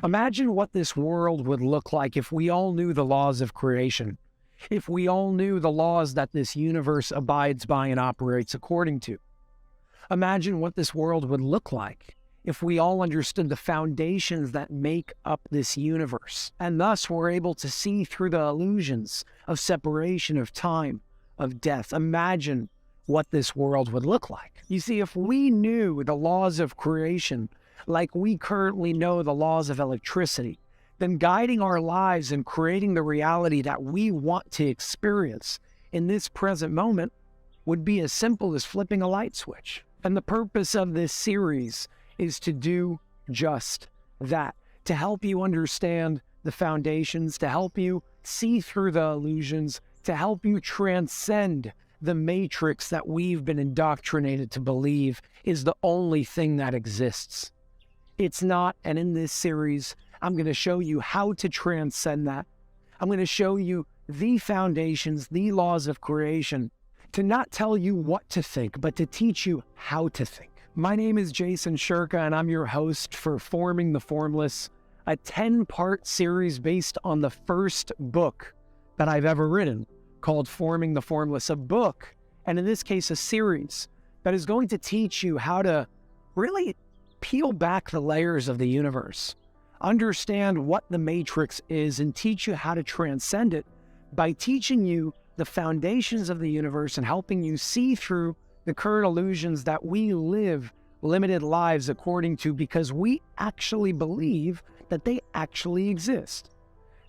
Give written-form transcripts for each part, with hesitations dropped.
Imagine what this world would look like if we all knew the laws of creation, if we all knew the laws that this universe abides by and operates according to. Imagine what this world would look like if we all understood the foundations that make up this universe, and thus were able to see through the illusions of separation, of time, of death. Imagine what this world would look like. You see, if we knew the laws of creation like we currently know the laws of electricity, then guiding our lives and creating the reality that we want to experience in this present moment would be as simple as flipping a light switch. And the purpose of this series is to do just that, to help you understand the foundations, to help you see through the illusions, to help you transcend the matrix that we've been indoctrinated to believe is the only thing that exists. It's not, and in this series, I'm going to show you how to transcend that. I'm going to show you the foundations, the laws of creation, to not tell you what to think, but to teach you how to think. My name is Jason Shurka, and I'm your host for Forming the Formless, a 10-part series based on the first book that I've ever written, called Forming the Formless, a book, and in this case, a series that is going to teach you how to really peel back the layers of the universe, understand what the matrix is, and teach you how to transcend it by teaching you the foundations of the universe and helping you see through the current illusions that we live limited lives according to, because we actually believe that they actually exist.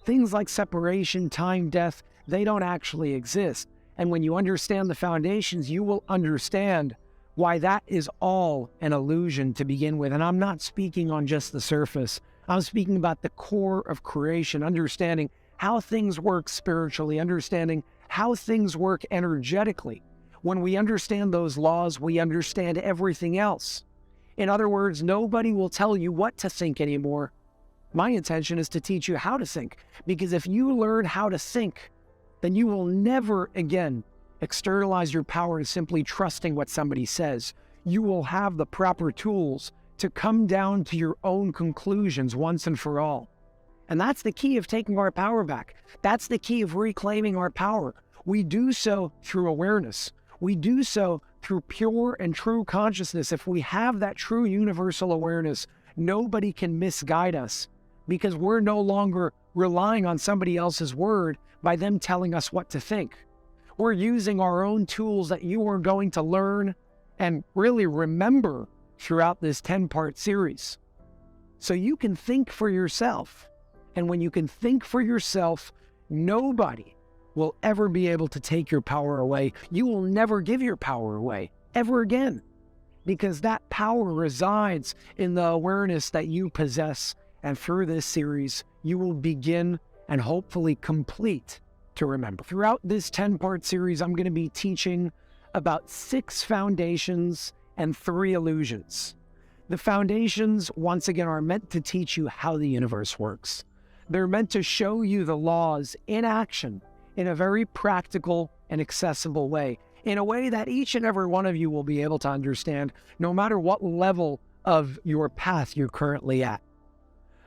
Things like separation, time, death, they don't actually exist. And when you understand the foundations, you will understand why that is all an illusion to begin with. And I'm not speaking on just the surface. I'm speaking about the core of creation, understanding how things work spiritually, understanding how things work energetically. When we understand those laws, we understand everything else. In other words, nobody will tell you what to think anymore. My intention is to teach you how to think, because if you learn how to think, then you will never again externalize your power to simply trusting what somebody says. You will have the proper tools to come down to your own conclusions once and for all. And that's the key of taking our power back. That's the key of reclaiming our power. We do so through awareness. We do so through pure and true consciousness. If we have that true universal awareness, nobody can misguide us, because we're no longer relying on somebody else's word by them telling us what to think. We're using our own tools that you are going to learn and really remember throughout this 10-part series. So you can think for yourself. And when you can think for yourself, nobody will ever be able to take your power away. You will never give your power away, ever again, because that power resides in the awareness that you possess. And through this series, you will begin and hopefully complete to remember. Throughout this 10-part series, I'm going to be teaching about 6 foundations and 3 illusions. The foundations, once again, are meant to teach you how the universe works. They're meant to show you the laws in action in a very practical and accessible way, in a way that each and every one of you will be able to understand, no matter what level of your path you're currently at.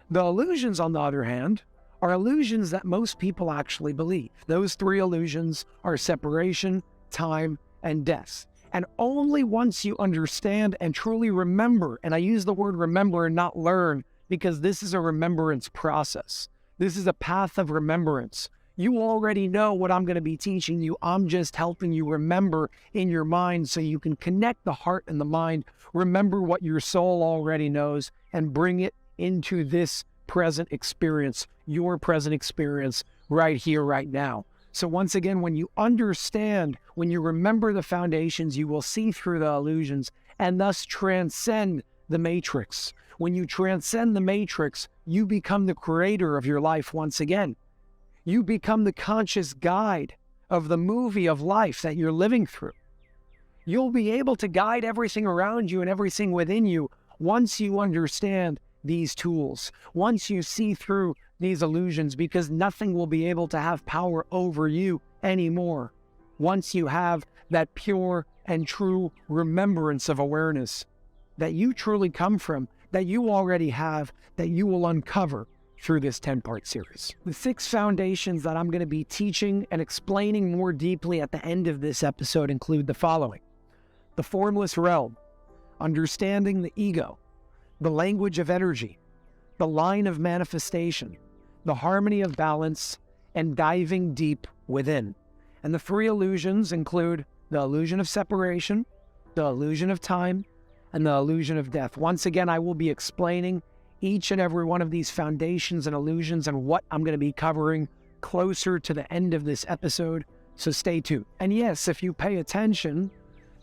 The illusions, on the other hand, are illusions that most people actually believe. Those 3 illusions are separation, time, and death. And only once you understand and truly remember, and I use the word remember and not learn, because this is a remembrance process. This is a path of remembrance. You already know what I'm going to be teaching you. I'm just helping you remember in your mind so you can connect the heart and the mind, remember what your soul already knows, and bring it into this present experience, your present experience right here, right now. So once again, when you understand, when you remember the foundations, you will see through the illusions and thus transcend the matrix. When you transcend the matrix, you become the creator of your life once again. You become the conscious guide of the movie of life that you're living through. You'll be able to guide everything around you and everything within you once you understand these tools, once you see through these illusions, because nothing will be able to have power over you anymore once you have that pure and true remembrance of awareness that you truly come from, that you already have that you will uncover through this 10-part series. The 6 foundations that I'm going to be teaching and explaining more deeply at the end of this episode include the following: the formless realm, understanding the ego, the language of energy, the line of manifestation, the harmony of balance, and diving deep within. And the 3 illusions include the illusion of separation, the illusion of time, and the illusion of death. Once again, I will be explaining each and every one of these foundations and illusions and what I'm going to be covering closer to the end of this episode, so stay tuned. And yes, if you pay attention,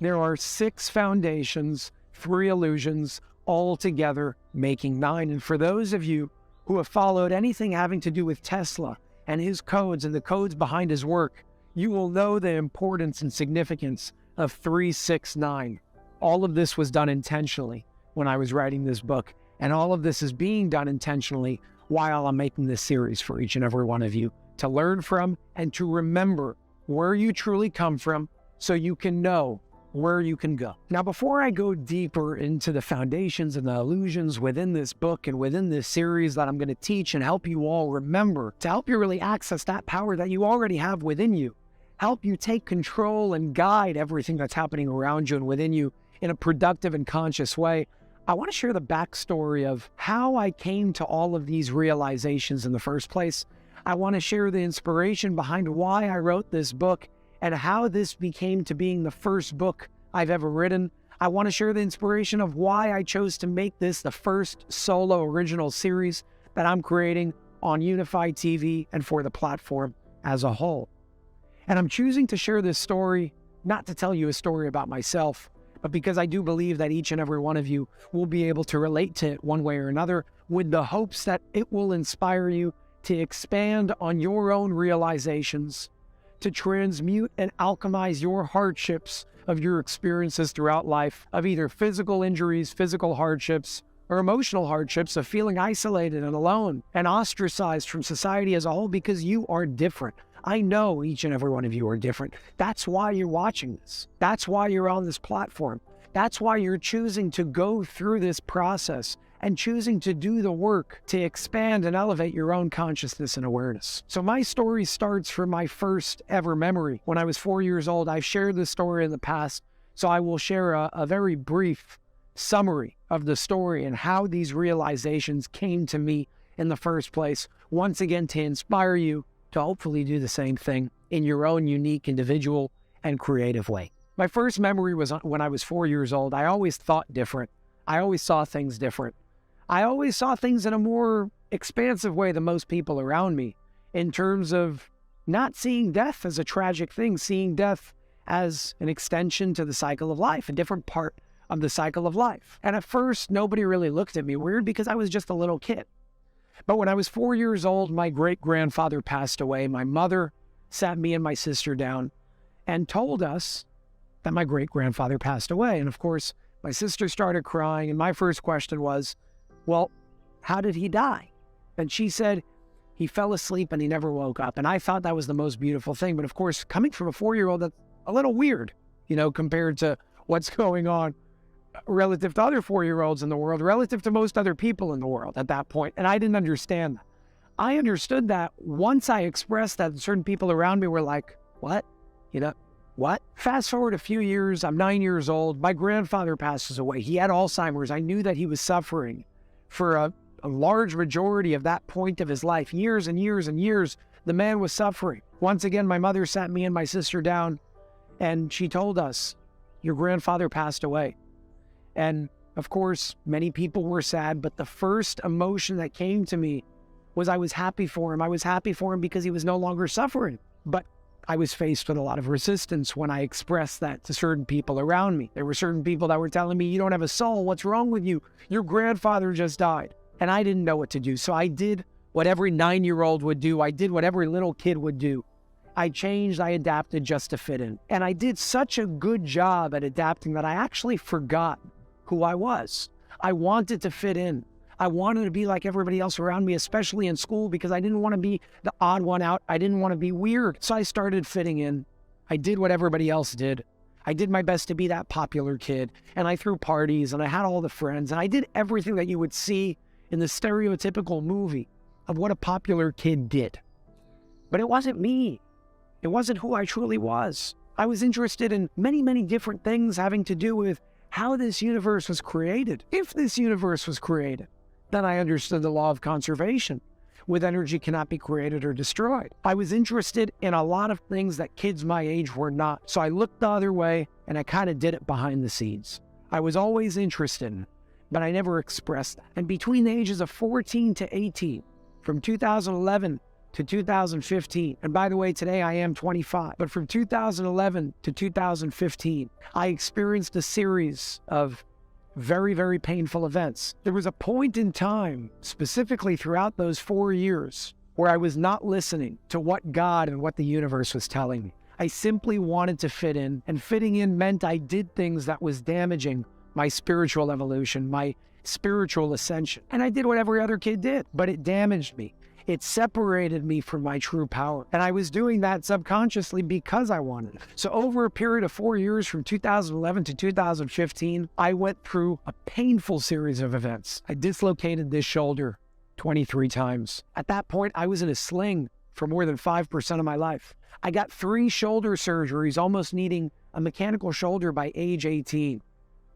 there are 6 foundations, 3 illusions, all together making 9. And for those of you who have followed anything having to do with Tesla and his codes and the codes behind his work, you will know the importance and significance of 369. All of this was done intentionally when I was writing this book, and all of this is being done intentionally while I'm making this series for each and every one of you to learn from and to remember where you truly come from so you can know where you can go. Now, before I go deeper into the foundations and the illusions within this book and within this series that I'm going to teach and help you all remember, to help you really access that power that you already have within you, help you take control and guide everything that's happening around you and within you in a productive and conscious way, I want to share the backstory of how I came to all of these realizations in the first place. I want to share the inspiration behind why I wrote this book and how this became to being the first book I've ever written. I want to share the inspiration of why I chose to make this the first solo original series that I'm creating on Unified TV and for the platform as a whole. And I'm choosing to share this story, not to tell you a story about myself, but because I do believe that each and every one of you will be able to relate to it one way or another, with the hopes that it will inspire you to expand on your own realizations, to transmute and alchemize your hardships of your experiences throughout life, of either physical injuries, physical hardships, or emotional hardships of feeling isolated and alone and ostracized from society as a whole because you are different. I know each and every one of you are different. That's why you're watching this. That's why you're on this platform. That's why you're choosing to go through this process and choosing to do the work to expand and elevate your own consciousness and awareness. So my story starts from my first ever memory. When I was 4 years old, I've shared this story in the past, so I will share a very brief summary of the story and how these realizations came to me in the first place, once again to inspire you to hopefully do the same thing in your own unique, individual, and creative way. My first memory was when I was 4 years old. I always thought different. I always saw things different. I always saw things in a more expansive way than most people around me, in terms of not seeing death as a tragic thing, seeing death as an extension to the cycle of life, a different part of the cycle of life. And at first, nobody really looked at me weird because I was just a little kid. But when I was 4 years old, my great-grandfather passed away. My mother sat me and my sister down and told us that my great-grandfather passed away. And of course, my sister started crying, and my first question was, well, how did he die? And she said, he fell asleep and he never woke up. And I thought that was the most beautiful thing. But of course, coming from a 4-year-old, that's a little weird, compared to what's going on relative to other 4-year-olds in the world, relative to most other people in the world at that point. And I didn't understand that. I understood that once I expressed that, certain people around me were like, what? What? Fast forward a few years, I'm 9 years old. My grandfather passes away. He had Alzheimer's. I knew that he was suffering for a large majority of that point of his life. Years and years and years, the man was suffering. Once again, my mother sat me and my sister down, and she told us, your grandfather passed away. And of course, many people were sad, but the first emotion that came to me was I was happy for him. I was happy for him because he was no longer suffering. But I was faced with a lot of resistance when I expressed that to certain people around me. There were certain people that were telling me, you don't have a soul. What's wrong with you? Your grandfather just died. And I didn't know what to do. So I did what every 9-year-old would do. I did what every little kid would do. I changed, I adapted just to fit in. And I did such a good job at adapting that I actually forgot who I was. I wanted to fit in. I wanted to be like everybody else around me, especially in school, because I didn't want to be the odd one out. I didn't want to be weird. So I started fitting in. I did what everybody else did. I did my best to be that popular kid, and I threw parties, and I had all the friends, and I did everything that you would see in the stereotypical movie of what a popular kid did. But it wasn't me. It wasn't who I truly was. I was interested in many, many different things having to do with how this universe was created. If this universe was created, then I understood the law of conservation. With energy cannot be created or destroyed. I was interested in a lot of things that kids my age were not. So I looked the other way and I kind of did it behind the scenes. I was always interested, but I never expressed that. And between the ages of 14 to 18, from 2011 to 2015, and by the way, today I am 25, but from 2011 to 2015, I experienced a series of very, very painful events. There was a point in time, specifically throughout those 4 years, where I was not listening to what God and what the universe was telling me. I simply wanted to fit in, and fitting in meant I did things that was damaging my spiritual evolution, my spiritual ascension. And I did what every other kid did, but it damaged me. It separated me from my true power. And I was doing that subconsciously because I wanted it. So over a period of 4 years, from 2011 to 2015, I went through a painful series of events. I dislocated this shoulder 23 times. At that point, I was in a sling for more than 5% of my life. I got 3 shoulder surgeries, almost needing a mechanical shoulder by age 18.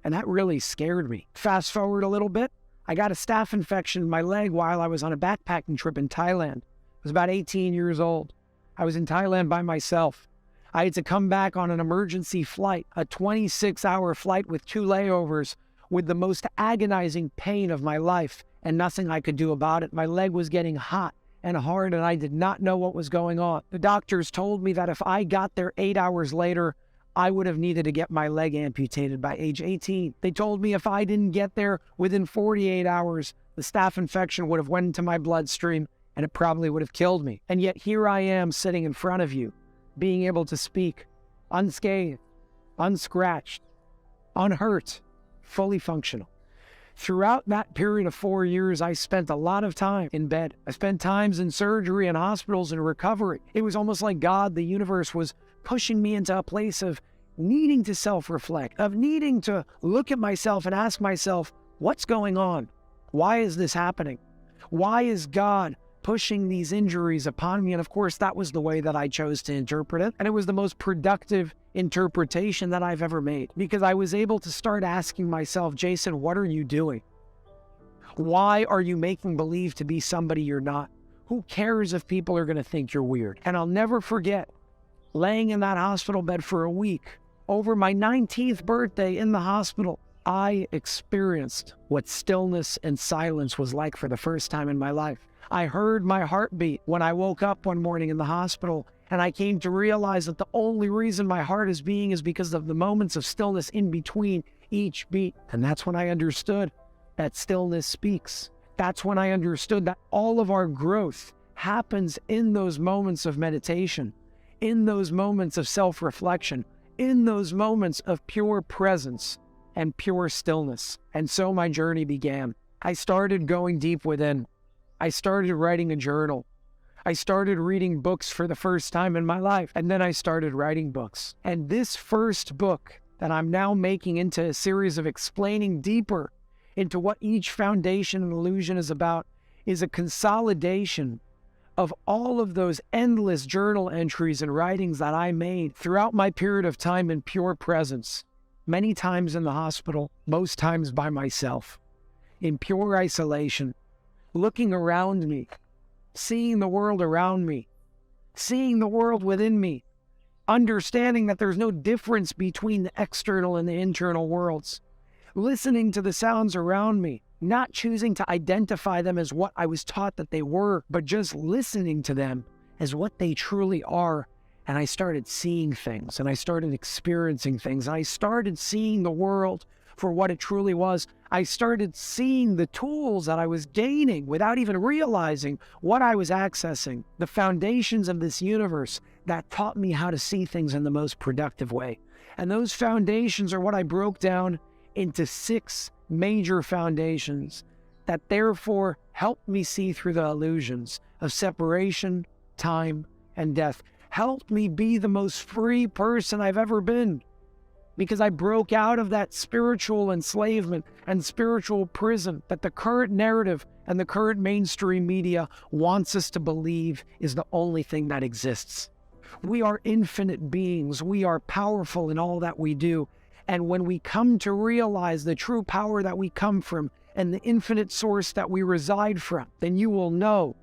And that really scared me. Fast forward a little bit, I got a staph infection in my leg while I was on a backpacking trip in Thailand. I was about 18 years old. I was in Thailand by myself. I had to come back on an emergency flight, a 26-hour flight with 2 layovers, with the most agonizing pain of my life and nothing I could do about it. My leg was getting hot and hard and I did not know what was going on. The doctors told me that if I got there 8 hours later, I would have needed to get my leg amputated by age 18. They told me if I didn't get there within 48 hours, the staph infection would have went into my bloodstream and it probably would have killed me. And yet here I am sitting in front of you, being able to speak, unscathed, unscratched, unhurt, fully functional. Throughout that period of 4 years, I spent a lot of time in bed. I spent times in surgery and hospitals and recovery. It was almost like God, the universe, was pushing me into a place of needing to self-reflect, of needing to look at myself and ask myself, what's going on? Why is this happening? Why is God pushing these injuries upon me? And of course, that was the way that I chose to interpret it. And it was the most productive interpretation that I've ever made, because I was able to start asking myself, Jason, what are you doing? Why are you making believe to be somebody you're not? Who cares if people are going to think you're weird? And I'll never forget laying in that hospital bed for a week. Over my 19th birthday in the hospital, I experienced what stillness and silence was like for the first time in my life. I heard my heartbeat when I woke up one morning in the hospital, and I came to realize that the only reason my heart is beating is because of the moments of stillness in between each beat. And that's when I understood that stillness speaks. That's when I understood that all of our growth happens in those moments of meditation, in those moments of self-reflection, in those moments of pure presence and pure stillness. And so my journey began. I started going deep within. I started writing a journal. I started reading books for the first time in my life. And then I started writing books. And this first book that I'm now making into a series of explaining deeper into what each foundation and illusion is about is a consolidation of all of those endless journal entries and writings that I made throughout my period of time in pure presence, many times in the hospital, most times by myself, in pure isolation, looking around me, seeing the world around me, seeing the world within me, understanding that there's no difference between the external and the internal worlds, listening to the sounds around me, not choosing to identify them as what I was taught that they were, but just listening to them as what they truly are. And I started seeing things, and I started experiencing things, and I started seeing the world for what it truly was. I started seeing the tools that I was gaining without even realizing what I was accessing, the foundations of this universe that taught me how to see things in the most productive way. And those foundations are what I broke down into 6 major foundations that therefore helped me see through the illusions of separation, time, and death. Helped me be the most free person I've ever been. because I broke out of that spiritual enslavement and spiritual prison that the current narrative and the current mainstream media wants us to believe is the only thing that exists. We are infinite beings. We are powerful in all that we do. And when we come to realize the true power that we come from and the infinite source that we reside from, then you will know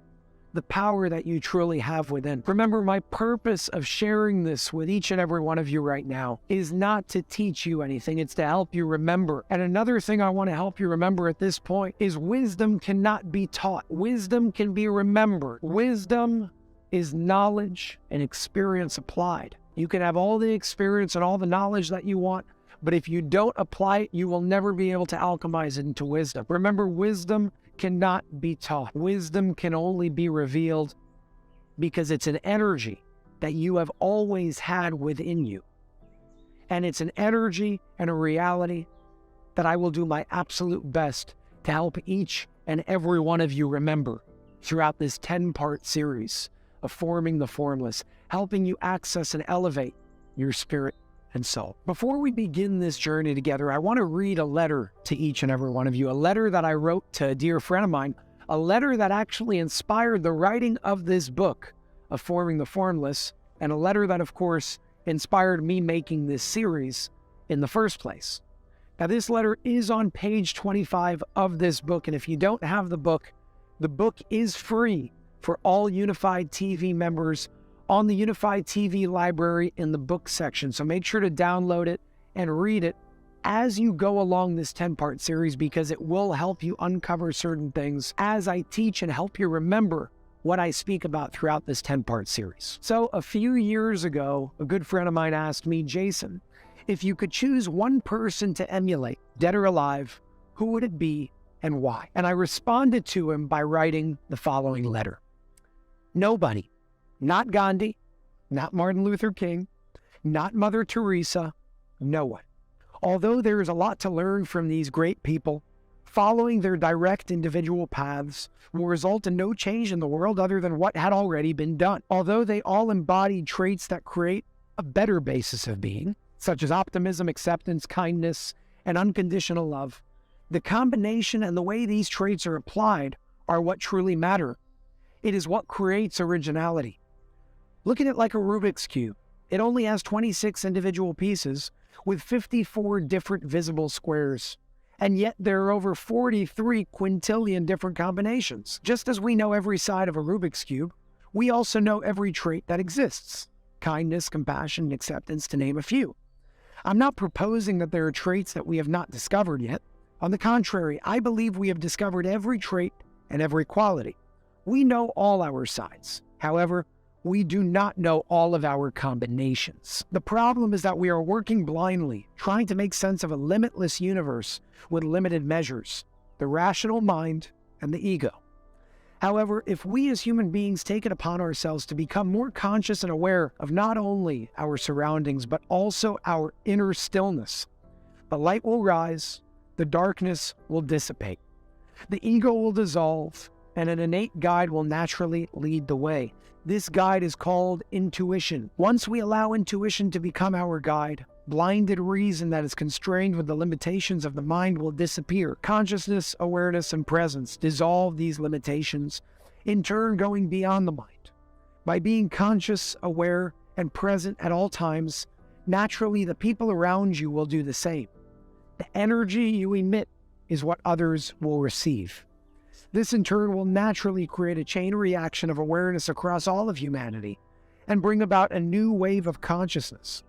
the power that you truly have within. Remember, my purpose of sharing this with each and every one of you right now is not to teach you anything. It's to help you remember. And another thing I want to help you remember at this point is wisdom cannot be taught. Wisdom can be remembered. Wisdom is knowledge and experience applied. You can have all the experience and all the knowledge that you want, but if you don't apply it, you will never be able to alchemize it into wisdom. Remember, wisdom cannot be taught. Wisdom can only be revealed because it's an energy that you have always had within you. And it's an energy and a reality that I will do my absolute best to help each and every one of you remember throughout this 10-part series of Forming the Formless, helping you access and elevate your spirit and soul. Before we begin this journey together, I want to read a letter to each and every one of you, a letter that I wrote to a dear friend of mine, a letter that actually inspired the writing of this book of Forming the Formless, and a letter that, of course, inspired me making this series in the first place. Now, this letter is on page 25 of this book, and if you don't have the book is free for all Unified TV members on the Unified TV library in the book section. So make sure to download it and read it as you go along this 10-part series, because it will help you uncover certain things as I teach and help you remember what I speak about throughout this 10-part series. So a few years ago, a good friend of mine asked me, Jason, if you could choose one person to emulate, dead or alive, who would it be and why? And I responded to him by writing the following letter. Nobody. Not Gandhi, not Martin Luther King, not Mother Teresa, no one. Although there is a lot to learn from these great people, following their direct individual paths will result in no change in the world other than what had already been done. Although they all embodied traits that create a better basis of being, such as optimism, acceptance, kindness, and unconditional love, the combination and the way these traits are applied are what truly matter. It is what creates originality. Look at it like a Rubik's Cube. It only has 26 individual pieces with 54 different visible squares. And yet there are over 43 quintillion different combinations. Just as we know every side of a Rubik's Cube, we also know every trait that exists. Kindness, compassion, acceptance, to name a few. I'm not proposing that there are traits that we have not discovered yet. On the contrary, I believe we have discovered every trait and every quality. We know all our sides. However, we do not know all of our combinations. The problem is that we are working blindly, trying to make sense of a limitless universe with limited measures, the rational mind and the ego. However, if we as human beings take it upon ourselves to become more conscious and aware of not only our surroundings, but also our inner stillness, the light will rise, the darkness will dissipate, the ego will dissolve, and an innate guide will naturally lead the way. This guide is called intuition. Once we allow intuition to become our guide, blinded reason that is constrained with the limitations of the mind will disappear. Consciousness, awareness, and presence dissolve these limitations, in turn going beyond the mind. By being conscious, aware, and present at all times, naturally the people around you will do the same. The energy you emit is what others will receive. This in turn will naturally create a chain reaction of awareness across all of humanity and bring about a new wave of consciousness.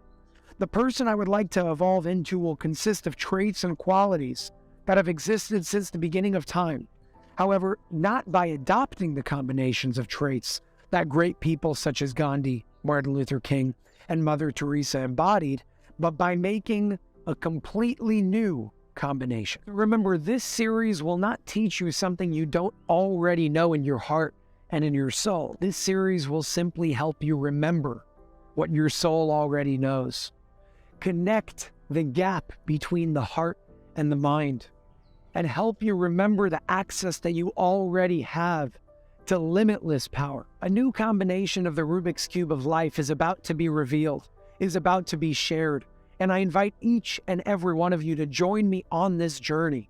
The person I would like to evolve into will consist of traits and qualities that have existed since the beginning of time. However, not by adopting the combinations of traits that great people such as Gandhi, Martin Luther King, and Mother Teresa embodied, but by making a completely new combination. Remember, this series will not teach you something you don't already know in your heart and in your soul. This series will simply help you remember what your soul already knows. Connect the gap between the heart and the mind and help you remember the access that you already have to limitless power. A new combination of the Rubik's Cube of life is about to be revealed, is about to be shared, And I invite each and every one of you to join me on this journey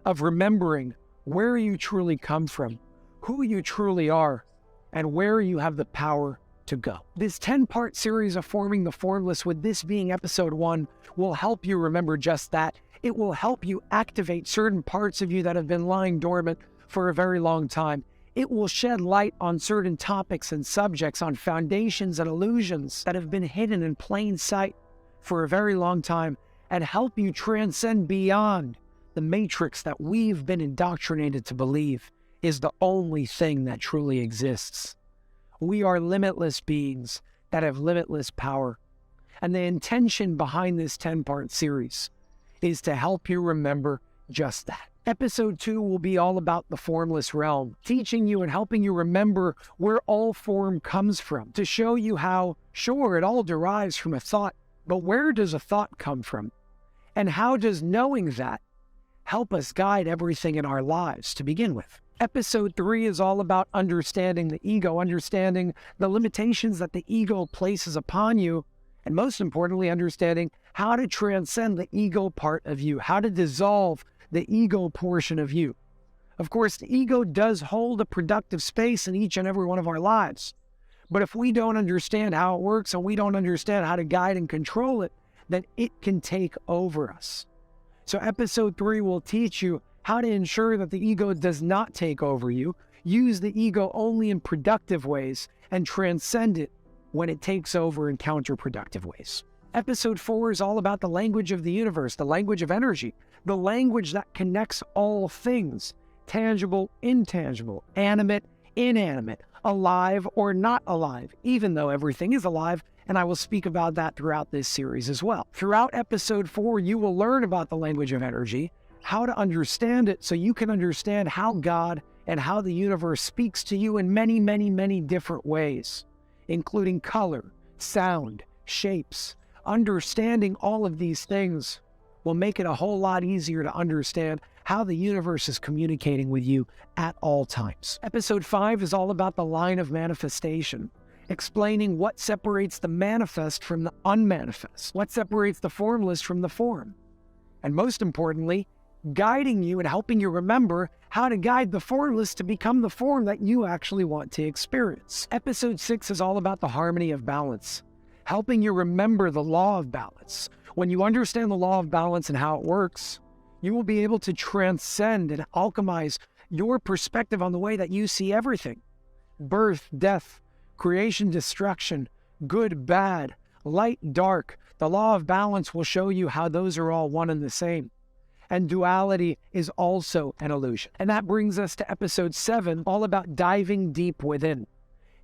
of remembering where you truly come from, who you truly are, and where you have the power to go. This 10-part series of Forming the Formless, with this being episode 1, will help you remember just that. It will help you activate certain parts of you that have been lying dormant for a very long time. It will shed light on certain topics and subjects, on foundations and illusions that have been hidden in plain sight for a very long time, and help you transcend beyond the matrix that we've been indoctrinated to believe is the only thing that truly exists. We are limitless beings that have limitless power. And the intention behind this 10-part series is to help you remember just that. Episode 2 will be all about the formless realm, teaching you and helping you remember where all form comes from, to show you how, sure, it all derives from a thought, but where does a thought come from? And how does knowing that help us guide everything in our lives to begin with? Episode 3 is all about understanding the ego, understanding the limitations that the ego places upon you, and most importantly, understanding how to transcend the ego part of you, how to dissolve the ego portion of you. Of course, the ego does hold a productive space in each and every one of our lives. But if we don't understand how it works and we don't understand how to guide and control it, then it can take over us. So episode 3 will teach you how to ensure that the ego does not take over you, use the ego only in productive ways, and transcend it when it takes over in counterproductive ways. Episode 4 is all about the language of the universe, the language of energy, the language that connects all things, tangible, intangible, animate, inanimate, alive or not alive, even though everything is alive, and I will speak about that throughout this series as well. Throughout episode 4, you will learn about the language of energy, how to understand it so you can understand how God and how the universe speaks to you in many, many, many different ways, including color, sound, shapes. Understanding all of these things will make it a whole lot easier to understand how the universe is communicating with you at all times. Episode 5 is all about the line of manifestation, explaining what separates the manifest from the unmanifest, what separates the formless from the form, and most importantly, guiding you and helping you remember how to guide the formless to become the form that you actually want to experience. Episode 6 is all about the harmony of balance, helping you remember the law of balance. When you understand the law of balance and how it works, you will be able to transcend and alchemize your perspective on the way that you see everything. Birth, death, creation, destruction, good, bad, light, dark. The law of balance will show you how those are all one and the same. And duality is also an illusion. And that brings us to episode 7, all about diving deep within,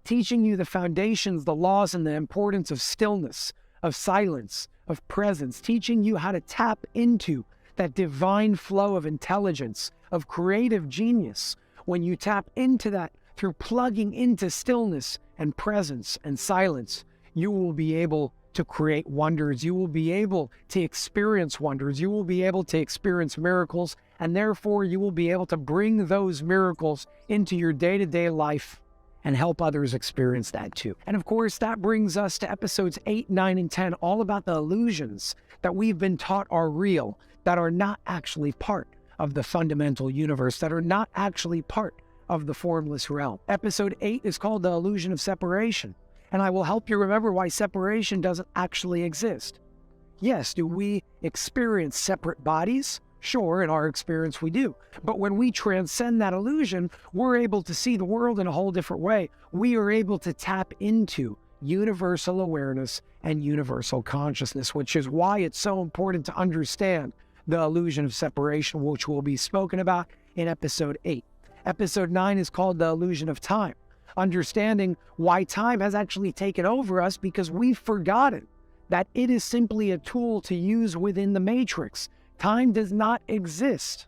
teaching you the foundations, the laws, and the importance of stillness, of silence, of presence, teaching you how to tap into that divine flow of intelligence, of creative genius. When you tap into that through plugging into stillness and presence and silence, you will be able to create wonders. You will be able to experience wonders. You will be able to experience miracles, and therefore you will be able to bring those miracles into your day-to-day life and help others experience that too. And of course, that brings us to episodes 8, 9, and 10, all about the illusions that we've been taught are real, that are not actually part of the fundamental universe, that are not actually part of the formless realm. Episode 8 is called The Illusion of Separation, and I will help you remember why separation doesn't actually exist. Yes, do we experience separate bodies? Sure, in our experience we do. But when we transcend that illusion, we're able to see the world in a whole different way. We are able to tap into universal awareness and universal consciousness, which is why it's so important to understand the illusion of separation, which will be spoken about in episode 8. Episode 9 is called The Illusion of Time, understanding why time has actually taken over us because we've forgotten that it is simply a tool to use within the matrix. Time does not exist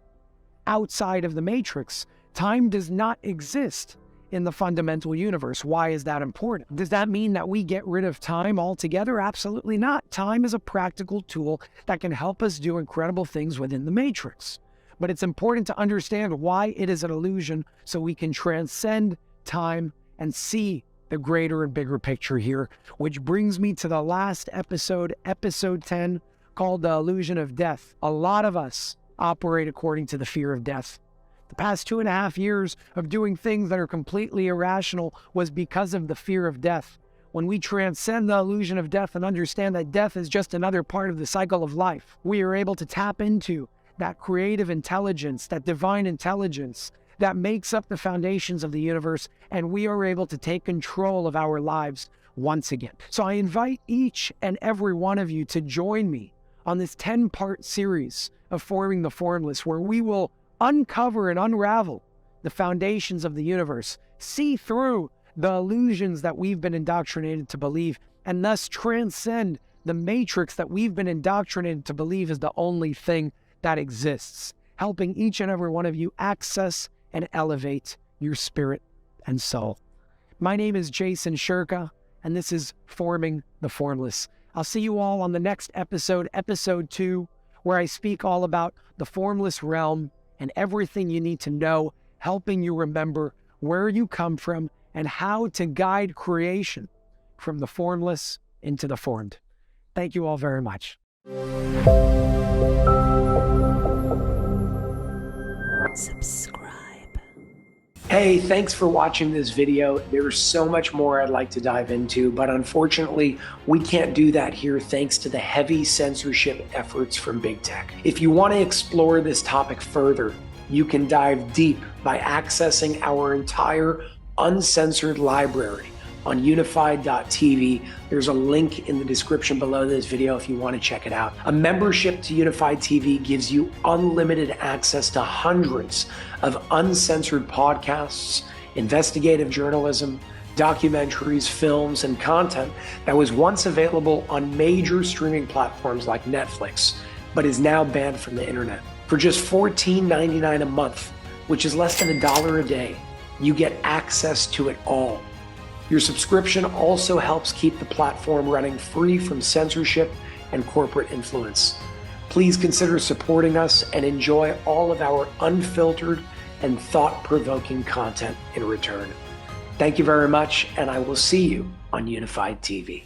outside of the matrix. Time does not exist in the fundamental universe. Why is that important? Does that mean that we get rid of time altogether? Absolutely not. Time is a practical tool that can help us do incredible things within the matrix. But it's important to understand why it is an illusion so we can transcend time and see the greater and bigger picture here, which brings me to the last episode, episode 10, called the illusion of death. A lot of us operate according to the fear of death. The past 2.5 years of doing things that are completely irrational was because of the fear of death. When we transcend the illusion of death and understand that death is just another part of the cycle of life, we are able to tap into that creative intelligence, that divine intelligence that makes up the foundations of the universe, and we are able to take control of our lives once again. So I invite each and every one of you to join me on this 10-part series of Forming the Formless, where we will uncover and unravel the foundations of the universe, see through the illusions that we've been indoctrinated to believe, and thus transcend the matrix that we've been indoctrinated to believe is the only thing that exists, helping each and every one of you access and elevate your spirit and soul. My name is Jason Shirka, and this is Forming the Formless. I'll see you all on the next episode, episode 2, where I speak all about the formless realm and everything you need to know, helping you remember where you come from and how to guide creation from the formless into the formed. Thank you all very much. Subscribe. Hey, thanks for watching this video. There's so much more I'd like to dive into, but unfortunately, we can't do that here thanks to the heavy censorship efforts from big tech. If you want to explore this topic further, you can dive deep by accessing our entire uncensored library on unified.tv. There's a link in the description below this video if you want to check it out. A membership to Unified TV gives you unlimited access to hundreds of uncensored podcasts, investigative journalism, documentaries, films, and content that was once available on major streaming platforms like Netflix, but is now banned from the internet. For just $14.99 a month, which is less than $1 a day, you get access to it all. Your subscription also helps keep the platform running free from censorship and corporate influence. Please consider supporting us and enjoy all of our unfiltered and thought-provoking content in return. Thank you very much, and I will see you on Unified TV.